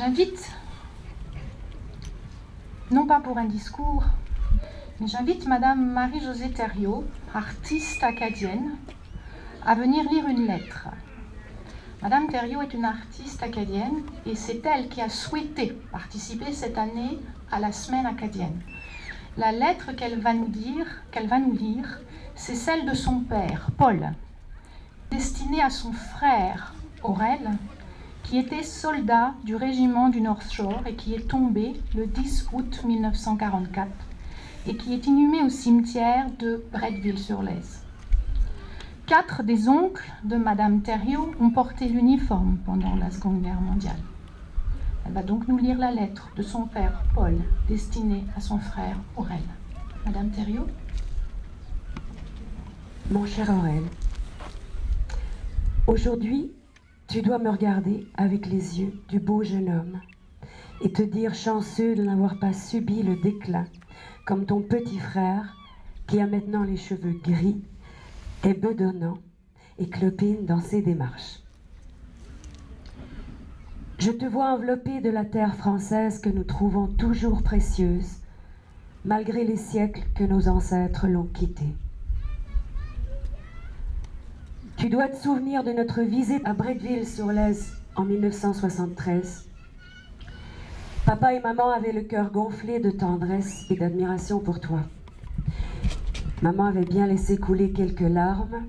J'invite, non pas pour un discours, mais j'invite Madame Marie-Josée Thériault, artiste acadienne, à venir lire une lettre. Madame Thériault est une artiste acadienne et c'est elle qui a souhaité participer cette année à la semaine acadienne. La lettre qu'elle va nous lire, c'est celle de son père, Paul, destinée à son frère, Aurel, qui était soldat du régiment du North Shore et qui est tombé le 10 août 1944 et qui est inhumé au cimetière de Bretteville-sur-Lez. 4 des oncles de Madame Thériault ont porté l'uniforme pendant la Seconde Guerre mondiale. Elle va donc nous lire la lettre de son père, Paul, destinée à son frère, Aurel. Madame Thériault. Mon cher Aurel, aujourd'hui, tu dois me regarder avec les yeux du beau jeune homme et te dire chanceux de n'avoir pas subi le déclin comme ton petit frère qui a maintenant les cheveux gris, est bedonnant et clopine dans ses démarches. Je te vois enveloppé de la terre française que nous trouvons toujours précieuse, malgré les siècles que nos ancêtres l'ont quittée. Tu dois te souvenir de notre visite à Bretteville-sur-Lez en 1973. Papa et maman avaient le cœur gonflé de tendresse et d'admiration pour toi. Maman avait bien laissé couler quelques larmes.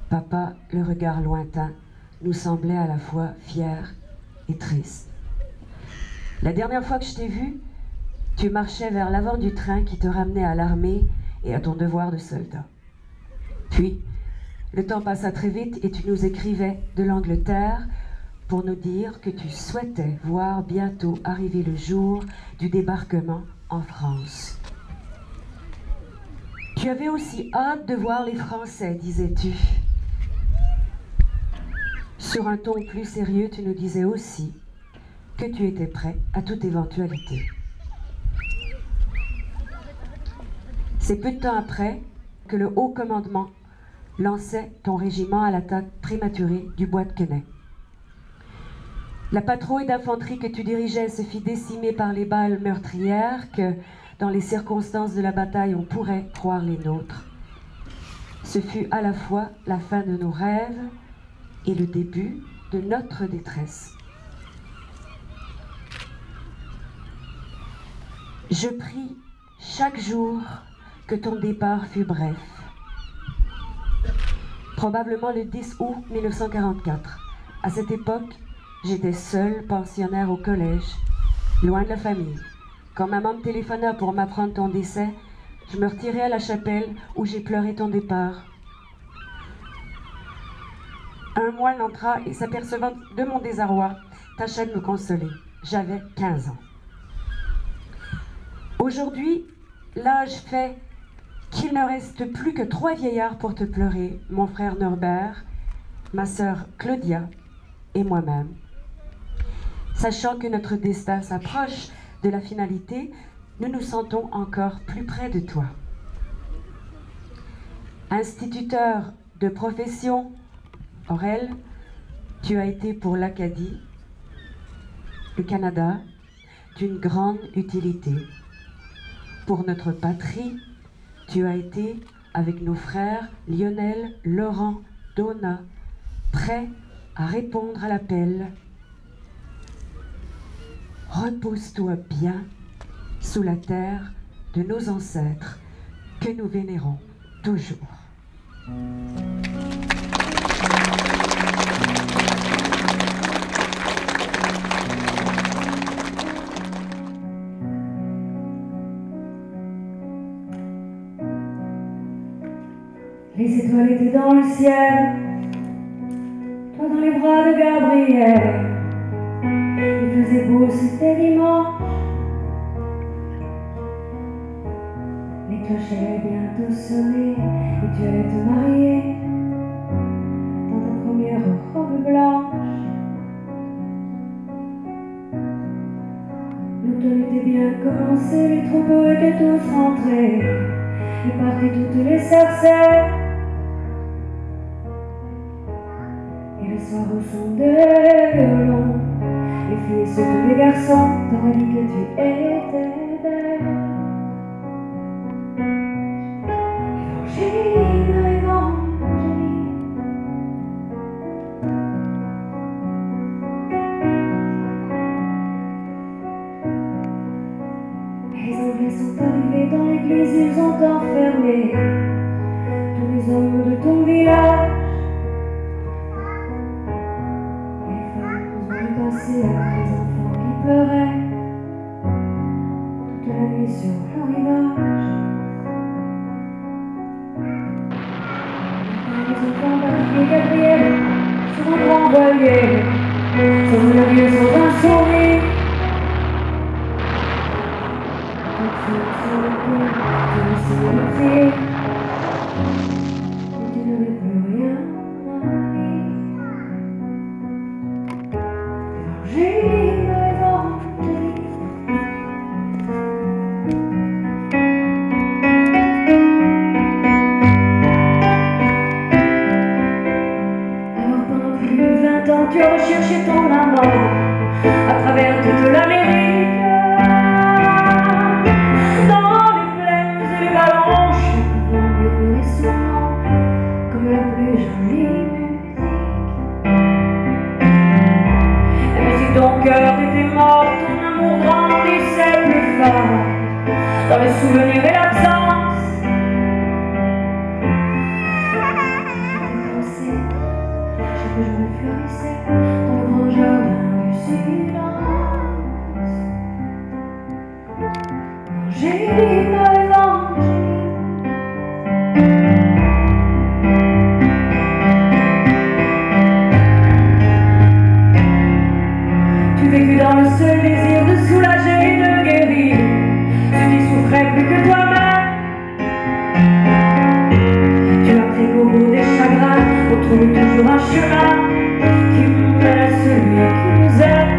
Papa, le regard lointain, nous semblait à la fois fier et triste. La dernière fois que je t'ai vu, tu marchais vers l'avant du train qui te ramenait à l'armée et à ton devoir de soldat. Puis, le temps passa très vite et tu nous écrivais de l'Angleterre pour nous dire que tu souhaitais voir bientôt arriver le jour du débarquement en France. Tu avais aussi hâte de voir les Français, disais-tu. Sur un ton plus sérieux, tu nous disais aussi que tu étais prêt à toute éventualité. C'est peu de temps après que le haut commandement lançait ton régiment à l'attaque prématurée du bois de Quesnay. La patrouille d'infanterie que tu dirigeais se fit décimer par les balles meurtrières que, dans les circonstances de la bataille, on pourrait croire les nôtres. Ce fut à la fois la fin de nos rêves et le début de notre détresse. Je prie chaque jour que ton départ fût bref. Probablement le 10 août 1944. À cette époque, j'étais seule pensionnaire au collège, loin de la famille. Quand maman me téléphona pour m'apprendre ton décès, je me retirai à la chapelle où j'ai pleuré ton départ. Un moine entra et, s'apercevant de mon désarroi, tâcha de me consoler. J'avais 15 ans. Aujourd'hui, l'âge fait qu'il ne reste plus que 3 vieillards pour te pleurer, mon frère Norbert, ma sœur Claudia et moi-même. Sachant que notre destin s'approche de la finalité, nous nous sentons encore plus près de toi. Instituteur de profession, Aurel, tu as été pour l'Acadie, le Canada, d'une grande utilité. Pour notre patrie, tu as été, avec nos frères Lionel, Laurent, Donna, prêt à répondre à l'appel. Repose-toi bien sous la terre de nos ancêtres que nous vénérons toujours. Les étoiles étaient dans le ciel, toi dans les bras de Gabriel. Il faisait beau, c'était dimanche. Les cloches allaient bientôt sonner et tu allais te marier dans ta première robe blanche. L'automne était bien commencé, les troupeaux étaient tous rentrés et partaient toutes les sarcelles. Et le soir au son des violons, les filles se garçons t'auraient dit que tu étais belle. Évangéline, Évangéline. Les Anglais sont arrivés dans l'église, ils ont enfermé tous les hommes de ton village. Les femmes ont vu passer avec les enfants qui pleuraient toute la nuit sur le rivage. Les enfants Marie et Gabriel sur un grand voilier, sans un adieu, sans un sourire. Sur le cœur, tu as essayé de prier, mais tu n'avais plus rien à dire. Évangéline, Évangéline. Alors pendant plus de 20 ans, tu as recherché ton amant à travers toute l'Amérique. Comme la plus jolie musique. Et mais si ton cœur était mort, ton amour grandissait plus fort dans les souvenirs et l'absence. J'étais dansé, chaque jour elle fleurissait dans le grand jardin du silence. Évangéline, Évangéline. Tu vécus dans le seul désir de soulager et de guérir ceux qui souffraient plus que toi-même. Tu as appris qu'au bout des chagrins, on trouve toujours un chemin qui mène à celui qui nous aime.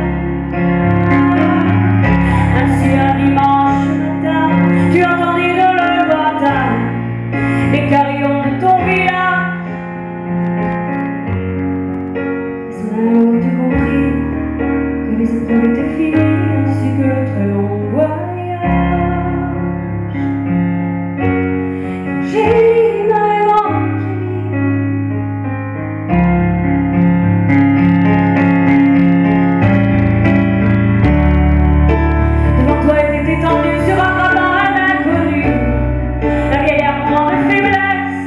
Ainsi un dimanche matin, tu entendis dans le lointain les carillons de ton village. Et soudain tu compris que les étoiles étaient finies, ainsi que le très long voyage. Évangéline, Évangéline. Devant toi était étendue sur un rabbin un inconnu, la vieille armoire de faiblesse.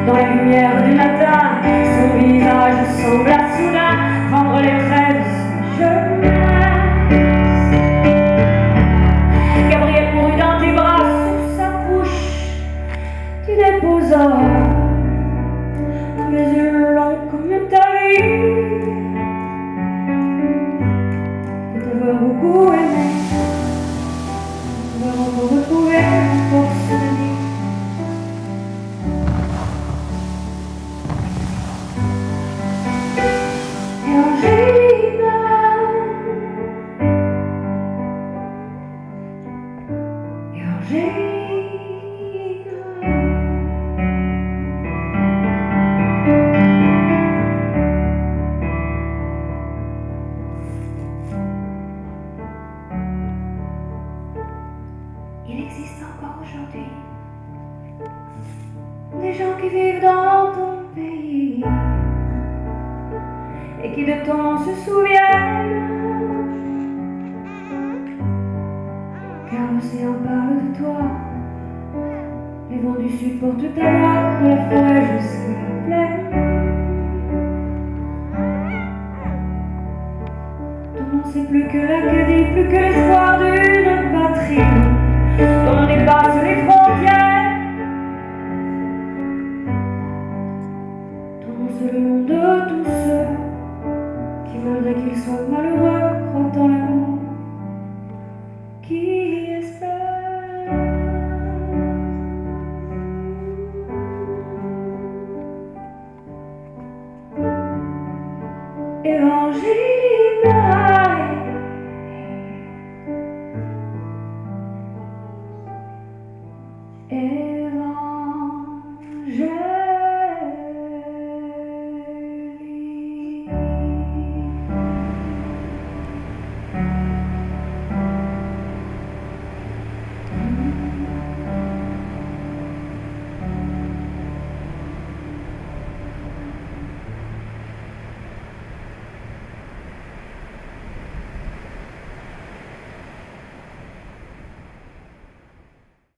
Dans la lumière du matin, son visage sembla soudain prendre les traits de sa jeunesse. Gabriel mourut dans tes bras, sous sa bouche tu déposas les yeux longs comme ta vie. De t'avoir beaucoup aimé, de t'avoir encore retrouvé la force de vie. Évangéline, Évangéline. Il existe encore aujourd'hui des gens qui vivent dans ton pays et qui de ton nom se souviennent, car l'océan parle de toi, les vents du sud portent ta voix de la forêt jusqu'à la plaine. Ton nom c'est plus que l'Acadie, plus que l'espoir